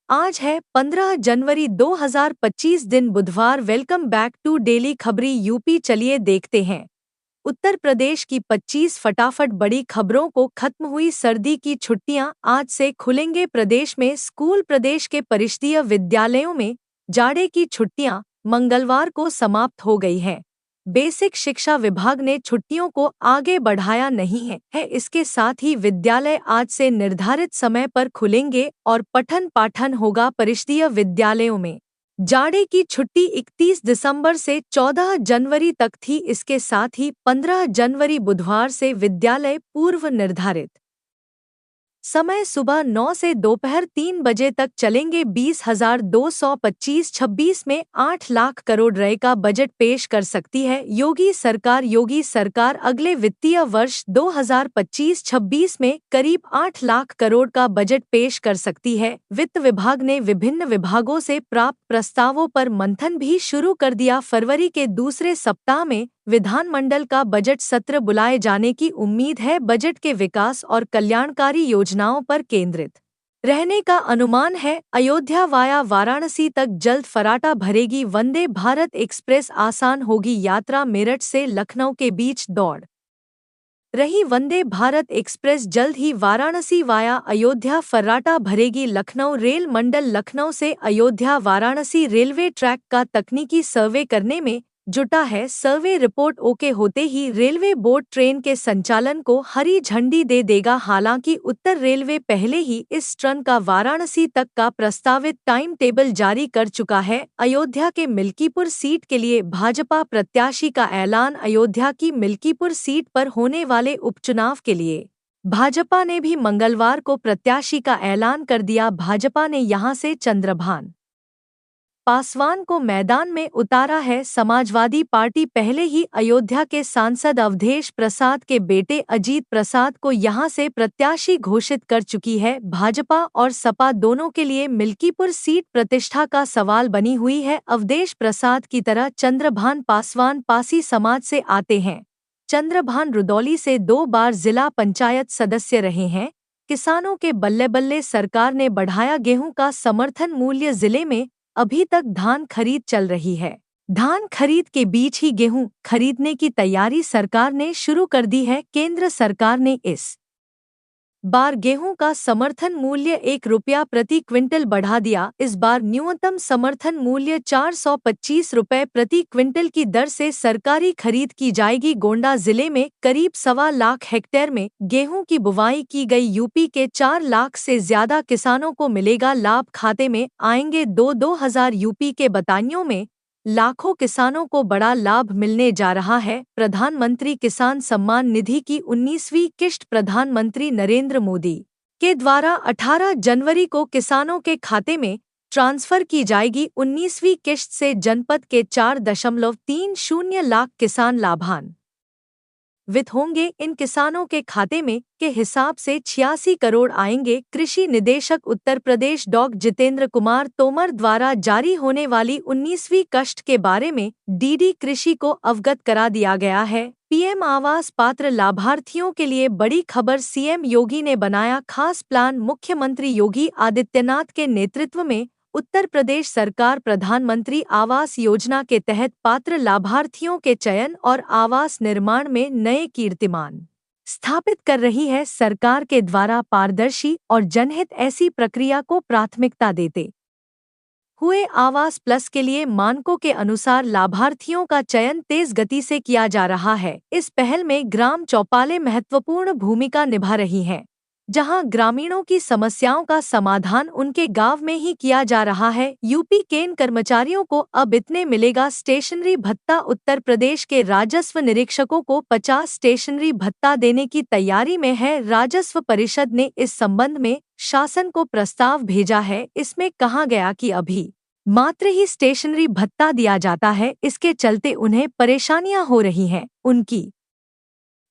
आज है 15 जनवरी 2025 दिन बुधवार। वेलकम बैक टू डेली खबरी यूपी। चलिए देखते हैं। उत्तर प्रदेश की 25 फटाफट बड़ी खबरों को खत्म हुई सर्दी की छुट्टियां, आज से खुलेंगे प्रदेश में स्कूल। प्रदेश के परिषदीय विद्यालयों में जाड़े की छुट्टियां मंगलवार को समाप्त हो गई हैं। बेसिक शिक्षा विभाग ने छुट्टियों को आगे बढ़ाया नहीं है। इसके साथ ही विद्यालय आज से निर्धारित समय पर खुलेंगे और पठन पाठन होगा परिषदीय विद्यालयों में। जाड़े की छुट्टी 31 दिसंबर से 14 जनवरी तक थी। इसके साथ ही 15 जनवरी बुधवार से विद्यालय पूर्व निर्धारित समय सुबह 9 से दोपहर 3 बजे तक चलेंगे। 20,225-26 में 8 लाख करोड़ रुपए का बजट पेश कर सकती है योगी सरकार। योगी सरकार अगले वित्तीय वर्ष 2025-26 में करीब 8 लाख करोड़ का बजट पेश कर सकती है। वित्त विभाग ने विभिन्न विभागों से प्राप्त प्रस्तावों पर मंथन भी शुरू कर दिया। फरवरी के दूसरे सप्ताह में विधानमंडल का बजट सत्र बुलाए जाने की उम्मीद है। बजट के विकास और कल्याणकारी योजनाओं पर केंद्रित रहने का अनुमान है। अयोध्या वाया वाराणसी तक जल्द फराटा भरेगी वंदे भारत एक्सप्रेस। आसान होगी यात्रा। मेरठ से लखनऊ के बीच दौड़ रही वंदे भारत एक्सप्रेस जल्द ही वाराणसी वाया अयोध्या फर्राटा भरेगी। लखनऊ रेल मंडल लखनऊ से अयोध्या वाराणसी रेलवे ट्रैक का तकनीकी सर्वे करने में जुटा है। सर्वे रिपोर्ट ओके होते ही रेलवे बोर्ड ट्रेन के संचालन को हरी झंडी दे देगा। हालांकि उत्तर रेलवे पहले ही इस ट्रेन का वाराणसी तक का प्रस्तावित टाइम टेबल जारी कर चुका है। अयोध्या के मिल्कीपुर सीट के लिए भाजपा प्रत्याशी का ऐलान। अयोध्या की मिल्कीपुर सीट पर होने वाले उपचुनाव के लिए भाजपा ने भी मंगलवार को प्रत्याशी का ऐलान कर दिया। भाजपा ने यहां से चंद्रभान पासवान को मैदान में उतारा है। समाजवादी पार्टी पहले ही अयोध्या के सांसद अवधेश प्रसाद के बेटे अजीत प्रसाद को यहां से प्रत्याशी घोषित कर चुकी है। भाजपा और सपा दोनों के लिए मिल्कीपुर सीट प्रतिष्ठा का सवाल बनी हुई है। अवधेश प्रसाद की तरह चंद्रभान पासवान पासी समाज से आते हैं। चंद्रभान रुदौली से 2 बार जिला पंचायत सदस्य रहे हैं। किसानों के बल्ले बल्ले सरकार ने बढ़ाया गेहूं का समर्थन मूल्य। जिले में अभी तक धान खरीद चल रही है। धान खरीद के बीच ही गेहूं खरीदने की तैयारी सरकार ने शुरू कर दी है। केंद्र सरकार ने इस बार गेहूं का समर्थन मूल्य 1 रुपया प्रति क्विंटल बढ़ा दिया। इस बार न्यूनतम समर्थन मूल्य 425 रुपये प्रति क्विंटल की दर से सरकारी खरीद की जाएगी। गोंडा जिले में करीब 1.25 लाख हेक्टेयर में गेहूं की बुवाई की गई। यूपी के 4 लाख से ज्यादा किसानों को मिलेगा लाभ। खाते में आएंगे 2-2 हजार। यूपी के बदायूं में लाखों किसानों को बड़ा लाभ मिलने जा रहा है। प्रधानमंत्री किसान सम्मान निधि की 19वीं किश्त प्रधानमंत्री नरेंद्र मोदी के द्वारा 18 जनवरी को किसानों के खाते में ट्रांसफर की जाएगी। 19वीं किश्त से जनपद के 4.30 लाख किसान लाभान्वित होंगे। इन किसानों के खाते में के हिसाब से 86 करोड़ आएंगे। कृषि निदेशक उत्तर प्रदेश डॉ जितेंद्र कुमार तोमर द्वारा जारी होने वाली 19वीं किश्त के बारे में डीडी कृषि को अवगत करा दिया गया है। पीएम आवास पात्र लाभार्थियों के लिए बड़ी खबर। सीएम योगी ने बनाया खास प्लान। मुख्यमंत्री योगी आदित्यनाथ के नेतृत्व में उत्तर प्रदेश सरकार प्रधानमंत्री आवास योजना के तहत पात्र लाभार्थियों के चयन और आवास निर्माण में नए कीर्तिमान स्थापित कर रही है। सरकार के द्वारा पारदर्शी और जनहित ऐसी प्रक्रिया को प्राथमिकता देते हुए आवास प्लस के लिए मानकों के अनुसार लाभार्थियों का चयन तेज गति से किया जा रहा है। इस पहल में ग्राम चौपालें महत्वपूर्ण भूमिका निभा रही हैं, जहां ग्रामीणों की समस्याओं का समाधान उनके गांव में ही किया जा रहा है। यूपी के इन कर्मचारियों को अब इतने मिलेगा स्टेशनरी भत्ता। उत्तर प्रदेश के राजस्व निरीक्षकों को 50 स्टेशनरी भत्ता देने की तैयारी में है। राजस्व परिषद ने इस संबंध में शासन को प्रस्ताव भेजा है। इसमें कहा गया कि अभी मात्र ही स्टेशनरी भत्ता दिया जाता है, इसके चलते उन्हें परेशानियां हो रही हैं। उनकी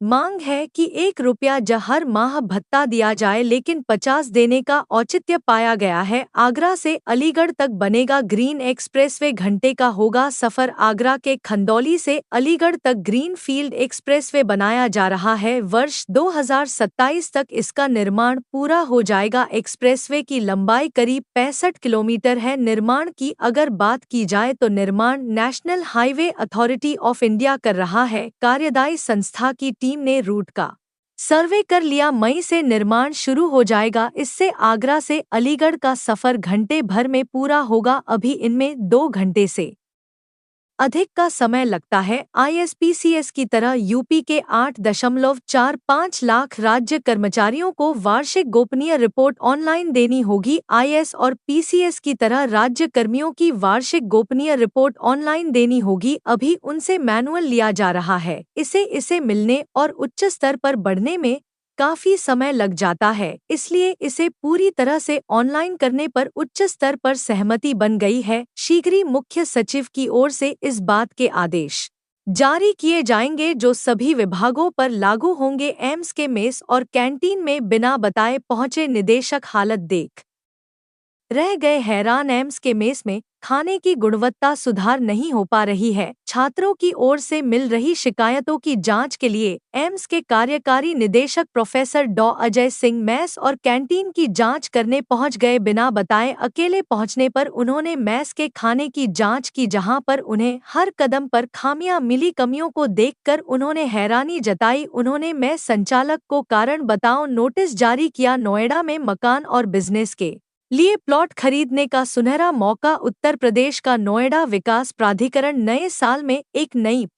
मांग है कि ₹1 हर माह भत्ता दिया जाए, लेकिन 50 देने का औचित्य पाया गया है। आगरा से अलीगढ़ तक बनेगा ग्रीन एक्सप्रेसवे, घंटे का होगा सफर। आगरा के खंदौली से अलीगढ़ तक ग्रीन फील्ड एक्सप्रेसवे बनाया जा रहा है। वर्ष 2027 तक इसका निर्माण पूरा हो जाएगा। एक्सप्रेसवे की लंबाई करीब 65 किलोमीटर है। निर्माण की अगर बात की जाए तो निर्माण national highway authority of India कर रहा है। कार्यदायी संस्था की टीम ने रूट का सर्वे कर लिया। मई से निर्माण शुरू हो जाएगा। इससे आगरा से अलीगढ़ का सफर घंटे भर में पूरा होगा। अभी इनमें 2 घंटे से अधिक का समय लगता है। आईएसपीसीएस की तरह यूपी के 8.45 लाख राज्य कर्मचारियों को वार्षिक गोपनीय रिपोर्ट ऑनलाइन देनी होगी। आईएएस और पीसीएस की तरह राज्य कर्मियों की वार्षिक गोपनीय रिपोर्ट ऑनलाइन देनी होगी। अभी उनसे मैनुअल लिया जा रहा है। इसे मिलने और उच्च स्तर पर बढ़ने में काफी समय लग जाता है, इसलिए इसे पूरी तरह से ऑनलाइन करने पर उच्च स्तर पर सहमति बन गई है। शीघ्र ही मुख्य सचिव की ओर से इस बात के आदेश जारी किए जाएंगे, जो सभी विभागों पर लागू होंगे। एम्स के मेस और कैंटीन में बिना बताए पहुंचे निदेशक हालत देख रह गए हैरान। एम्स के मेस में खाने की गुणवत्ता सुधार नहीं हो पा रही है। छात्रों की ओर से मिल रही शिकायतों की जांच के लिए एम्स के कार्यकारी निदेशक प्रोफेसर डॉ अजय सिंह मेस और कैंटीन की जांच करने पहुंच गए। बिना बताए अकेले पहुंचने पर उन्होंने मेस के खाने की जांच की, जहां पर उन्हें हर कदम पर खामियां मिली। कमियों को देखकर उन्होंने हैरानी जताई। उन्होंने मेस संचालक को कारण बताओ नोटिस जारी किया। नोएडा में मकान और बिजनेस के लिए प्लॉट खरीदने का सुनहरा मौका। उत्तर प्रदेश का नोएडा विकास प्राधिकरण नए साल में एक नई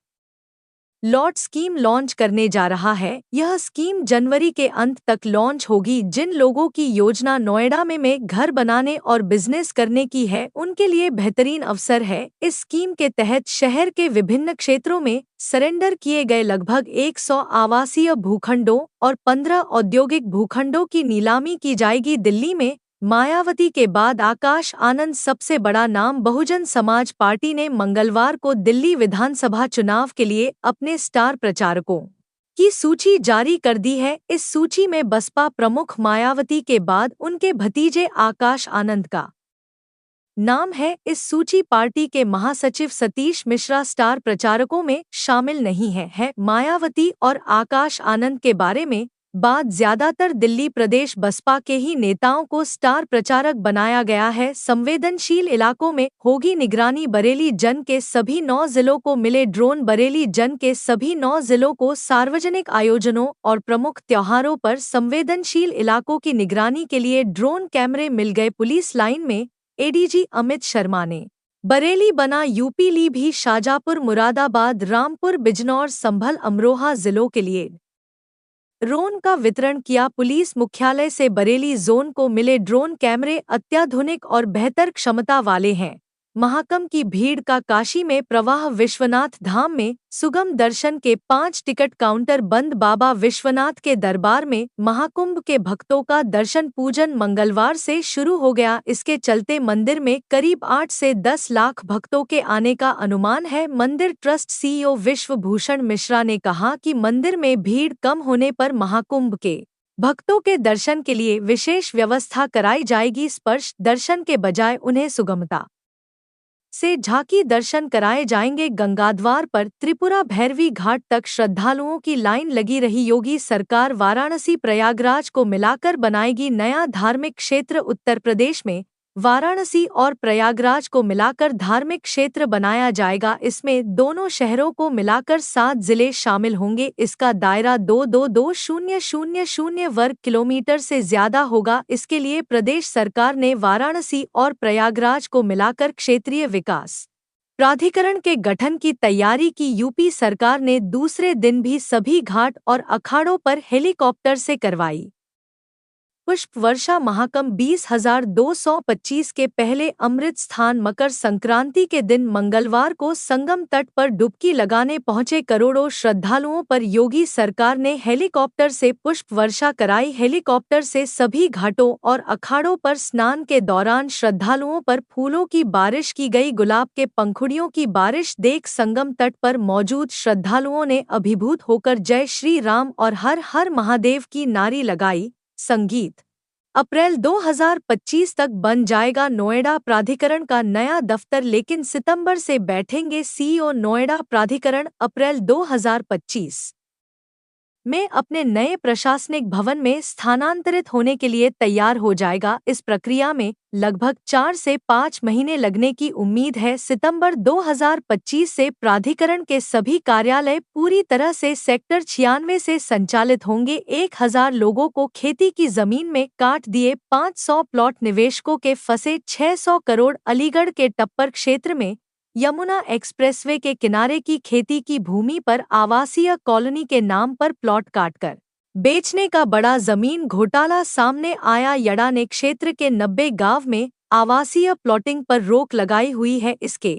लॉट स्कीम लॉन्च करने जा रहा है। यह स्कीम जनवरी के अंत तक लॉन्च होगी। जिन लोगों की योजना नोएडा में घर बनाने और बिजनेस करने की है, उनके लिए बेहतरीन अवसर है। इस स्कीम के तहत शहर के विभिन्न क्षेत्रों में सरेंडर किए गए लगभग 100 आवासीय भूखंडों और 15 औद्योगिक भूखंडों की नीलामी की जाएगी। दिल्ली में मायावती के बाद आकाश आनंद सबसे बड़ा नाम। बहुजन समाज पार्टी ने मंगलवार को दिल्ली विधानसभा चुनाव के लिए अपने स्टार प्रचारकों की सूची जारी कर दी है। इस सूची में बसपा प्रमुख मायावती के बाद उनके भतीजे आकाश आनंद का नाम है। इस सूची पार्टी के महासचिव सतीश मिश्रा स्टार प्रचारकों में शामिल नहीं है। मायावती और आकाश आनंद के बारे में बात ज्यादातर दिल्ली प्रदेश बसपा के ही नेताओं को स्टार प्रचारक बनाया गया है। संवेदनशील इलाकों में होगी निगरानी। बरेली जन के सभी 9 जिलों को मिले ड्रोन। बरेली जन के सभी 9 जिलों को सार्वजनिक आयोजनों और प्रमुख त्योहारों पर संवेदनशील इलाकों की निगरानी के लिए ड्रोन कैमरे मिल गए। पुलिस लाइन में एडीजी अमित शर्मा ने बरेली बना यूपी ली भी शाजापुर, मुरादाबाद, रामपुर, बिजनौर, संभल, अमरोहा जिलों के लिए ड्रोन का वितरण किया। पुलिस मुख्यालय से बरेली जोन को मिले ड्रोन कैमरे अत्याधुनिक और बेहतर क्षमता वाले हैं। महाकुंभ की भीड़ का काशी में प्रवाह। विश्वनाथ धाम में सुगम दर्शन के 5 टिकट काउंटर बंद। बाबा विश्वनाथ के दरबार में महाकुंभ के भक्तों का दर्शन पूजन मंगलवार से शुरू हो गया। इसके चलते मंदिर में करीब 8 से 10 लाख भक्तों के आने का अनुमान है। मंदिर ट्रस्ट सीईओ विश्वभूषण मिश्रा ने कहा कि मंदिर में भीड़ कम होने पर महाकुंभ के भक्तों के दर्शन के लिए विशेष व्यवस्था कराई जाएगी। स्पर्श दर्शन के बजाय उन्हें सुगमता से झांकी दर्शन कराए जाएंगे। गंगाद्वार पर त्रिपुरा भैरवी घाट तक श्रद्धालुओं की लाइन लगी रही। योगी सरकार वाराणसी प्रयागराज को मिलाकर बनाएगी नया धार्मिक क्षेत्र। उत्तर प्रदेश में वाराणसी और प्रयागराज को मिलाकर धार्मिक क्षेत्र बनाया जाएगा। इसमें दोनों शहरों को मिलाकर 7 जिले शामिल होंगे। इसका दायरा 222,000 वर्ग किलोमीटर से ज्यादा होगा। इसके लिए प्रदेश सरकार ने वाराणसी और प्रयागराज को मिलाकर क्षेत्रीय विकास प्राधिकरण के गठन की तैयारी की। यूपी सरकार ने दूसरे दिन भी सभी घाट और अखाड़ों पर हेलीकॉप्टर से करवाई पुष्प वर्षा महाकुंभ 20,225 के पहले अमृत स्थान मकर संक्रांति के दिन मंगलवार को संगम तट पर डुबकी लगाने पहुंचे करोड़ों श्रद्धालुओं पर योगी सरकार ने हेलीकॉप्टर से पुष्प वर्षा कराई। हेलीकॉप्टर से सभी घाटों और अखाड़ों पर स्नान के दौरान श्रद्धालुओं पर फूलों की बारिश की गई। गुलाब के पंखुड़ियों की बारिश देख संगम तट पर मौजूद श्रद्धालुओं ने अभिभूत होकर जय श्री राम और हर हर महादेव की नारी लगाई। संगीत अप्रैल 2025 तक बन जाएगा नोएडा प्राधिकरण का नया दफ्तर, लेकिन सितंबर से बैठेंगे सीईओ। नोएडा प्राधिकरण अप्रैल 2025 में अपने नए प्रशासनिक भवन में स्थानांतरित होने के लिए तैयार हो जाएगा। इस प्रक्रिया में लगभग 4 से 5 महीने लगने की उम्मीद है। सितंबर 2025 से प्राधिकरण के सभी कार्यालय पूरी तरह से सेक्टर 96 से संचालित होंगे। 1000 लोगों को खेती की जमीन में काट दिए 500 प्लॉट, निवेशकों के फंसे 600 करोड़। अलीगढ़ के टप्पर क्षेत्र में यमुना एक्सप्रेसवे के किनारे की खेती की भूमि पर आवासीय कॉलोनी के नाम पर प्लॉट काटकर बेचने का बड़ा जमीन घोटाला सामने आया। यड़ाने क्षेत्र के 90 गांव में आवासीय प्लॉटिंग पर रोक लगाई हुई है। इसके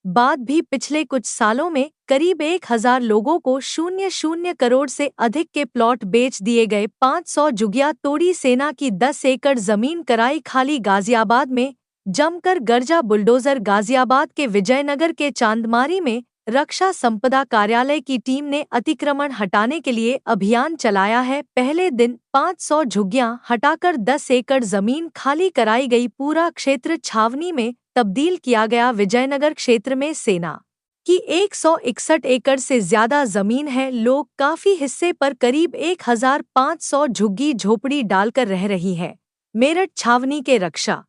बाद भी पिछले कुछ सालों में करीब 1000 लोगों को 00 करोड़ से अधिक के प्लॉट बेच दिए गए। 500 जुगिया तोड़ी, सेना की 10 एकड़ जमीन कराई खाली। गाजियाबाद में जमकर गरजा बुलडोजर। गाजियाबाद के विजयनगर के चांदमारी में रक्षा संपदा कार्यालय की टीम ने अतिक्रमण हटाने के लिए अभियान चलाया है। पहले दिन 500 झुग्गियां हटाकर 10 एकड़ जमीन खाली कराई गई। पूरा क्षेत्र छावनी में तब्दील किया गया। विजयनगर क्षेत्र में सेना की 161 एकड़ से ज्यादा जमीन है। लोग काफी हिस्से पर करीब 1500 झुग्गी झोपड़ी डालकर रह रही है। मेरठ छावनी के रक्षा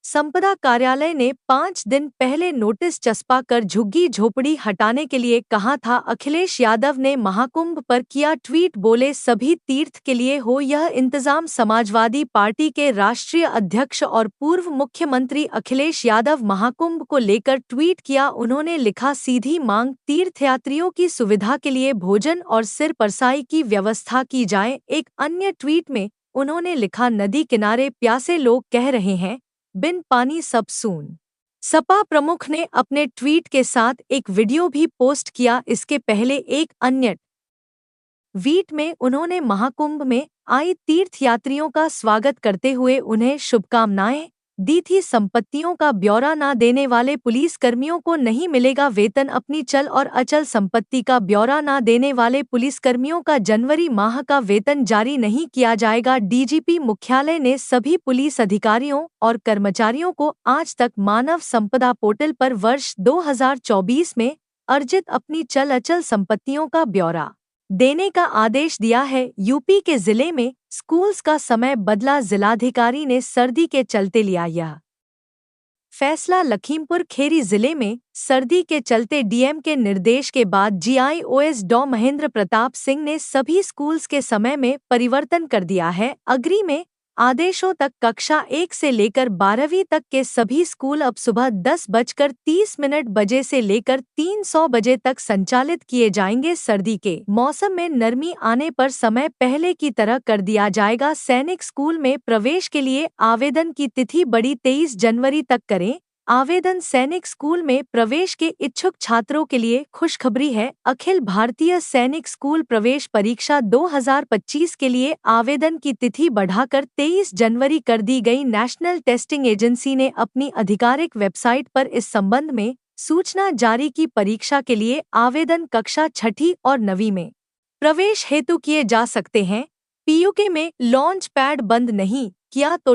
संपदा कार्यालय ने 5 दिन पहले नोटिस चस्पा कर झुग्गी झोपड़ी हटाने के लिए कहा था। अखिलेश यादव ने महाकुंभ पर किया ट्वीट, बोले सभी तीर्थ के लिए हो यह इंतजाम। समाजवादी पार्टी के राष्ट्रीय अध्यक्ष और पूर्व मुख्यमंत्री अखिलेश यादव महाकुंभ को लेकर ट्वीट किया। उन्होंने लिखा, सीधी मांग तीर्थयात्रियों की सुविधा के लिए भोजन और सिर परसाई की व्यवस्था की जाए। एक अन्य ट्वीट में उन्होंने लिखा, नदी किनारे प्यासे लोग कह रहे हैं बिन पानी सब सून। सपा प्रमुख ने अपने ट्वीट के साथ एक वीडियो भी पोस्ट किया। इसके पहले एक अन्य ट्वीट में उन्होंने महाकुंभ में आई तीर्थयात्रियों का स्वागत करते हुए उन्हें शुभकामनाएं दी थी। संपत्तियों का ब्यौरा न देने वाले पुलिसकर्मियों को नहीं मिलेगा वेतन। अपनी चल और अचल संपत्ति का ब्यौरा न देने वाले पुलिसकर्मियों का जनवरी माह का वेतन जारी नहीं किया जाएगा। डीजीपी मुख्यालय ने सभी पुलिस अधिकारियों और कर्मचारियों को आज तक मानव संपदा पोर्टल पर वर्ष 2024 में अर्जित अपनी चल अचल संपत्तियों का ब्यौरा देने का आदेश दिया है। यूपी के जिले में स्कूल्स का समय बदला, जिलाधिकारी ने सर्दी के चलते लिया यह फैसला। लखीमपुर खीरी जिले में सर्दी के चलते डीएम के निर्देश के बाद जीआईओएस डॉ महेंद्र प्रताप सिंह ने सभी स्कूल्स के समय में परिवर्तन कर दिया है। अग्री में आदेशों तक कक्षा 1 से लेकर 12वीं तक के सभी स्कूल अब सुबह 10:30 बजे से लेकर 300 बजे तक संचालित किए जाएंगे। सर्दी के मौसम में नरमी आने पर समय पहले की तरह कर दिया जाएगा। सैनिक स्कूल में प्रवेश के लिए आवेदन की तिथि बढ़ी, 23 जनवरी तक करें आवेदन। सैनिक स्कूल में प्रवेश के इच्छुक छात्रों के लिए खुशखबरी है। अखिल भारतीय सैनिक स्कूल प्रवेश परीक्षा 2025 के लिए आवेदन की तिथि बढ़ाकर 23 जनवरी कर दी गई। नेशनल टेस्टिंग एजेंसी ने अपनी आधिकारिक वेबसाइट पर इस संबंध में सूचना जारी की। परीक्षा के लिए आवेदन कक्षा 6ठी और 9वीं में प्रवेश हेतु किए जा सकते हैं। पीयूके में लॉन्च पैड बंद नहीं किया तो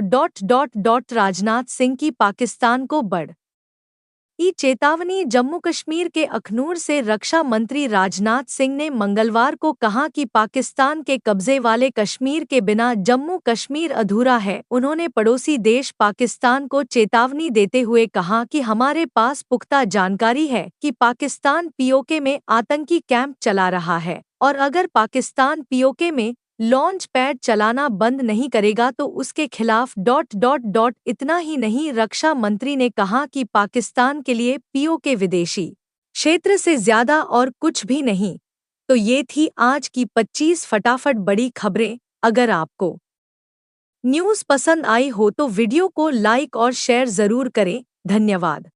राजनाथ सिंह की पाकिस्तान को बड़ी चेतावनी। जम्मू कश्मीर के अखनूर से रक्षा मंत्री राजनाथ सिंह ने मंगलवार को कहा कि पाकिस्तान के कब्जे वाले कश्मीर के बिना जम्मू कश्मीर अधूरा है। उन्होंने पड़ोसी देश पाकिस्तान को चेतावनी देते हुए कहा कि हमारे पास पुख्ता जानकारी है कि पाकिस्तान पीओके में आतंकी कैंप चला रहा है और अगर पाकिस्तान पीओके में लॉन्च पैड चलाना बंद नहीं करेगा तो उसके खिलाफ इतना ही नहीं, रक्षा मंत्री ने कहा कि पाकिस्तान के लिए पीओके विदेशी क्षेत्र से ज्यादा और कुछ भी नहीं। तो ये थी आज की 25 फटाफट बड़ी खबरें। अगर आपको न्यूज़ पसंद आई हो तो वीडियो को लाइक और शेयर ज़रूर करें। धन्यवाद।